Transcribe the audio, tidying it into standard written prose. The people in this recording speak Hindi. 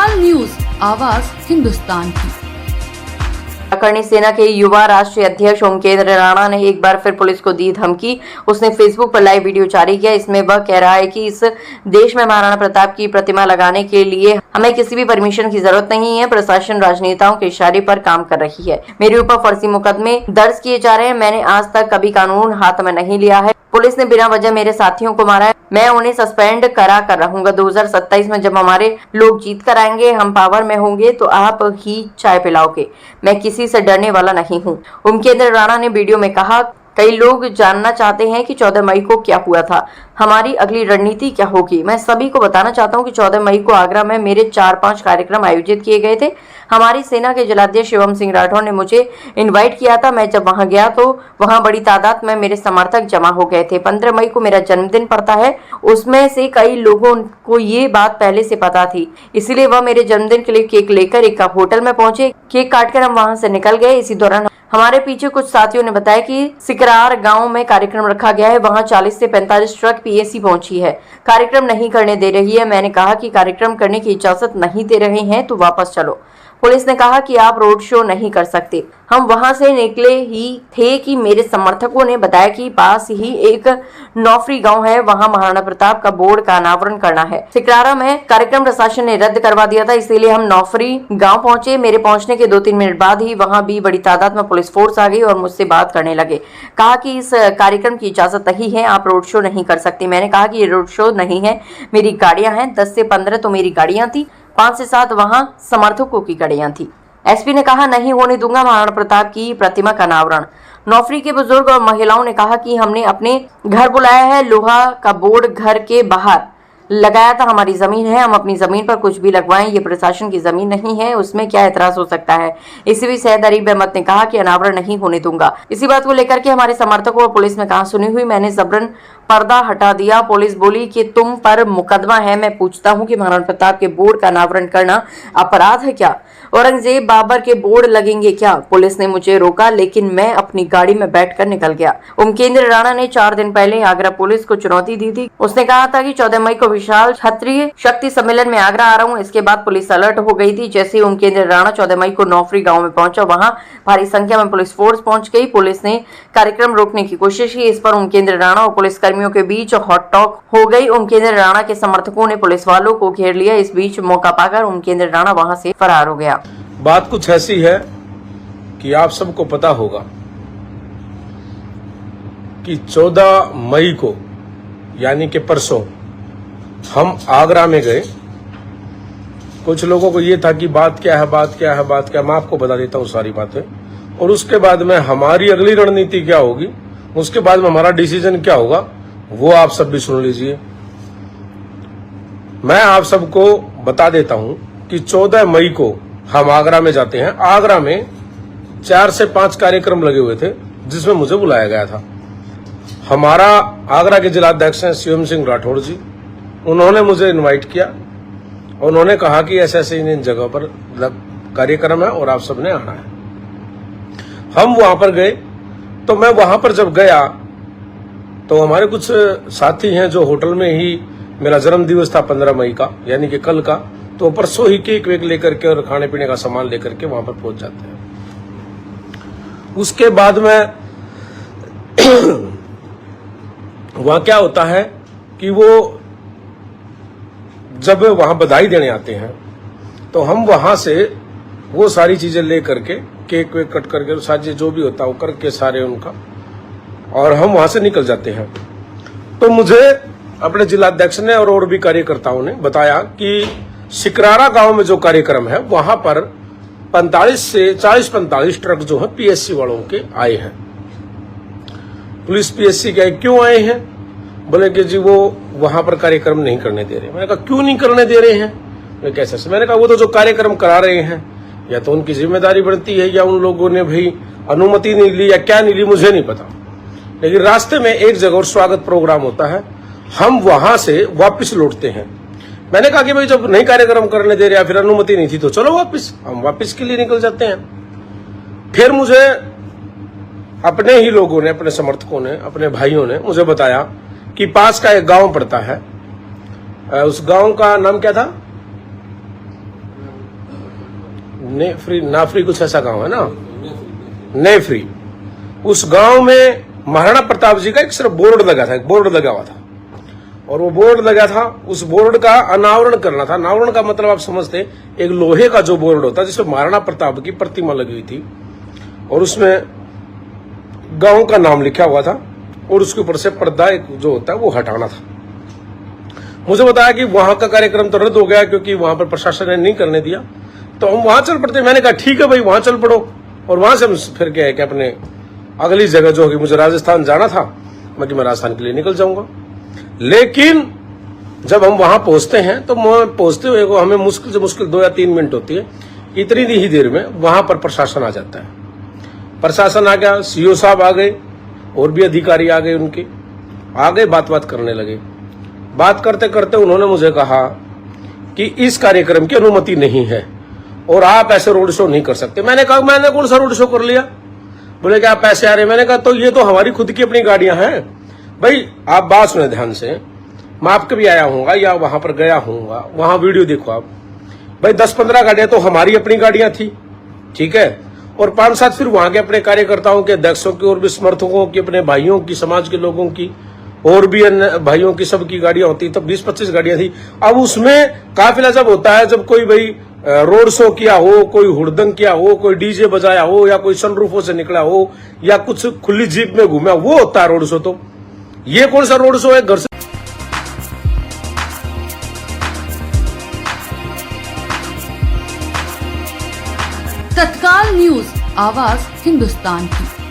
हिंदुस्तान न्यूज, आवाज हिंदुस्तान की। अकरणी सेना के युवा राष्ट्रीय अध्यक्ष ओमकेंद्र राणा ने एक बार फिर पुलिस को दी धमकी। उसने फेसबुक पर लाइव वीडियो जारी किया। इसमें वह कह रहा है कि इस देश में महाराणा प्रताप की प्रतिमा लगाने के लिए हमें किसी भी परमिशन की जरूरत नहीं है। प्रशासन राजनेताओं के इशारे पर काम कर रही है। मेरे ऊपर फर्जी मुकदमे दर्ज किए जा रहे हैं। मैंने आज तक कभी कानून हाथ में नहीं लिया है। पुलिस ने बिना वजह मेरे साथियों को मारा है। मैं उन्हें सस्पेंड करा कर रहूंगा। 2027 में जब हमारे लोग जीत कर आएंगे, हम पावर में होंगे, तो आप ही चाय पिलाओगे। मैं किसी से डरने वाला नहीं हूँ। ओमकेंद्र राणा ने वीडियो में कहा, कई लोग जानना चाहते हैं कि 14 मई को क्या हुआ था, हमारी अगली रणनीति क्या होगी। मैं सभी को बताना चाहता हूं कि 14 मई को आगरा में मेरे 4-5 कार्यक्रम आयोजित किए गए थे। हमारी सेना के जिलाध्यक्ष शिवम सिंह राठौर ने मुझे इनवाइट किया था। मैं जब वहां गया तो वहां बड़ी तादाद में मेरे समर्थक जमा हो गए थे। 15 मई को मेरा जन्मदिन पड़ता है। उसमें से कई लोगों को ये बात पहले से पता थी, इसलिए वह मेरे जन्मदिन के लिए केक लेकर एक होटल में पहुंचे। केक काटकर हम वहां से निकल गए। इसी दौरान हमारे पीछे कुछ साथियों ने बताया कि सिकरार गांव में कार्यक्रम रखा गया है, वहां 40 से 45 ट्रक पीएसी पहुंची है, कार्यक्रम नहीं करने दे रही है। मैंने कहा कि कार्यक्रम करने की इजाजत नहीं दे रहे हैं तो वापस चलो। पुलिस ने कहा कि आप रोड शो नहीं कर सकते। हम वहां से निकले ही थे कि मेरे समर्थकों ने बताया कि पास ही एक नौफरी गांव है, वहां महाराणा प्रताप का बोर्ड का अनावरण करना है। सिकरारा में कार्यक्रम प्रशासन ने रद्द करवा दिया था, इसीलिए हम नौफरी गांव पहुंचे। मेरे पहुंचने के 2-3 मिनट बाद ही वहां भी बड़ी तादाद में पुलिस फोर्स आ गई और मुझसे बात करने लगे। कहा कि इस कार्यक्रम की इजाजत नहीं है, आप रोड शो नहीं कर सकते। मैंने कहा कि ये रोड शो नहीं है, मेरी गाड़ियां हैं। 10 से 15 तो मेरी गाड़ियां थी, 5 से 7 वहां समर्थकों की गाड़ियां थी। एसपी ने कहा, नहीं होने दूंगा महाराणा प्रताप की प्रतिमा का अनावरण। नौफरी के बुजुर्ग और महिलाओं ने कहा कि हमने अपने घर बुलाया है, लोहा का बोर्ड घर के बाहर लगाया था, हमारी जमीन है, हम अपनी जमीन पर कुछ भी लगवाएं, ये प्रशासन की जमीन नहीं है, उसमें क्या एतराज हो सकता है। इसी भी सैयद अरीब अहमद ने कहा कि अनावरण नहीं होने दूंगा। इसी बात को लेकर के हमारे समर्थकों और पुलिस में कहा सुनी हुई। मैंने जबरन पर्दा हटा दिया। पुलिस बोली कि तुम पर मुकदमा है। मैं पूछता हूं कि महाराणा प्रताप के बोर्ड का अनावरण करना अपराध है क्या? औरंगजेब बाबर के बोर्ड लगेंगे क्या? पुलिस ने मुझे रोका, लेकिन मैं अपनी गाड़ी में बैठकर निकल गया। ओमकेंद्र राणा ने 4 दिन पहले आगरा पुलिस को चुनौती दी थी। उसने कहा था कि 14 मई को विशाल क्षत्रिय शक्ति सम्मेलन में आगरा आ रहा हूं। इसके बाद पुलिस अलर्ट हो गई थी। जैसे ओमकेंद्र राणा 14 मई को नौफरी गांव में पहुंचा, वहां भारी संख्या में पुलिस फोर्स पहुंच गई। पुलिस ने कार्यक्रम रोकने की कोशिश की। इस पर ओमकेंद्र राणा और पुलिस कर्मियों के बीच हॉट टॉक हो गई। ओमकेंद्र राणा के समर्थकों ने पुलिस वालों को घेर लिया। इस बीच मौका पाकर ओमकेंद्र राणा वहां से फरार हो गया। बात कुछ ऐसी है कि आप सबको पता होगा कि 14 मई को यानी कि परसों हम आगरा में गए। कुछ लोगों को ये था कि बात क्या है, बात क्या है, बात क्या है। मैं आपको बता देता हूँ सारी बातें, और उसके बाद में हमारी अगली रणनीति क्या होगी, उसके बाद में हमारा डिसीजन क्या होगा, वो आप सब भी सुन लीजिए। मैं आप सबको बता देता हूं कि 14 मई को हम आगरा में जाते हैं। आगरा में 4 से 5 कार्यक्रम लगे हुए थे जिसमें मुझे बुलाया गया था। हमारा आगरा के जिलाध्यक्ष हैं शिवम सिंह राठौर जी, उन्होंने मुझे इनवाइट किया। उन्होंने कहा कि ऐसे ऐसे इन जगह पर कार्यक्रम है और आप सबने आना है। हम वहां पर गए। तो मैं वहां पर जब गया तो हमारे कुछ साथी हैं जो होटल में ही, मेरा जन्म दिवस था 15 मई का यानी कि कल का, तो परसों ही केक वेक लेकर के और खाने पीने का सामान लेकर के वहां पर पहुंच जाते हैं। उसके बाद में वहां क्या होता है कि वो जब वहां बधाई देने आते हैं तो हम वहां से वो सारी चीजें ले करके, केक वेक कट करके, सारी जो भी होता है वो करके सारे उनका, और हम वहां से निकल जाते हैं। तो मुझे अपने जिलाध्यक्ष ने और भी कार्यकर्ताओं ने बताया कि सिकरारा गांव में जो कार्यक्रम है वहां पर 45 से 40-45 ट्रक जो है पीएससी वालों के आए हैं। पुलिस पीएससी के क्यों आए हैं? बोले कि जी वो वहां पर कार्यक्रम नहीं करने दे रहे। मैंने कहा क्यों नहीं करने दे रहे हैं? कैसे? मैंने कहा वो तो जो कार्यक्रम करा रहे हैं या तो उनकी जिम्मेदारी बनती है या उन लोगों ने भाई अनुमति नहीं ली या क्या नहीं ली, मुझे नहीं पता। लेकिन रास्ते में एक जगह और स्वागत प्रोग्राम होता है, हम वहां से वापस लौटते हैं। मैंने कहा कि भाई जब नहीं कार्यक्रम करने दे रहे या फिर अनुमति नहीं थी तो चलो वापस। हम वापस के लिए निकल जाते हैं। फिर मुझे अपने ही लोगों ने, अपने समर्थकों ने, अपने भाइयों ने मुझे बताया कि पास का एक गांव पड़ता है, उस गांव का नाम क्या था? नेफ्री नाफरी कुछ ऐसा गांव है ना, नेफ्री। उस गांव में महाराणा प्रताप जी का एक सिर्फ बोर्ड लगा था, एक बोर्ड लगा हुआ था, और वो बोर्ड लगा था, उस बोर्ड का अनावरण करना था। अनावरण का मतलब आप समझते, एक लोहे का जो बोर्ड होता है जिसमें महाराणा प्रताप की प्रतिमा लगी हुई थी, और उसमें गांव का नाम लिखा हुआ था, और उसके ऊपर से पर्दा एक जो होता है वो हटाना था। मुझे बताया कि वहां का कार्यक्रम तो रद्द हो गया क्योंकि वहां पर प्रशासन ने नहीं करने दिया, तो हम वहां चल पड़ते। मैंने कहा ठीक है भाई, वहां चल पड़ो। और वहां से हम फिर क्या है कि अपने अगली जगह जो कि मुझे राजस्थान जाना था, मैं राजस्थान के लिए निकल जाऊंगा। लेकिन जब हम वहां पहुंचते हैं तो पहुंचते हुए को हमें मुश्किल से मुश्किल 2 या 3 मिनट होती है। इतनी ही देर में वहां पर प्रशासन आ जाता है। प्रशासन आ गया, सीओ साहब आ गए, और भी अधिकारी आ गए, उनके आ गए, बात करने लगे। बात करते करते उन्होंने मुझे कहा कि इस कार्यक्रम की अनुमति नहीं है और आप ऐसे रोड शो नहीं कर सकते। मैंने कहा मैंने कौन सा रोड शो कर लिया? बोले कि आप पैसे आ रहे। मैंने कहा तो ये तो हमारी खुद की अपनी गाड़ियां हैं। भाई आप बात सुने ध्यान से, मैं आपके भी आया हूंगा या वहां पर गया हूंगा, वहां वीडियो देखो आप। भाई 10-15 गाड़ियां तो हमारी अपनी गाड़ियां थी, ठीक है, और 5-7 फिर वहां के अपने कार्यकर्ताओं के, अध्यक्षों की, और भी समर्थकों की, अपने भाइयों की, समाज के लोगों की, और भी अन्य भाइयों की, सबकी गाड़ियां होती। तब 20-25 गाड़ियां थी। अब उसमें काफिला जब होता है, जब कोई भाई रोड शो किया हो, कोई हुड़दंग किया हो, कोई डीजे बजाया हो, या कोई सनरूफों से निकला हो, या कुछ खुली जीप में घूमा, वो होता है रोड शो। तो ये कौन सा रोड शो है? घर से तत्काल न्यूज, आवाज हिंदुस्तान की।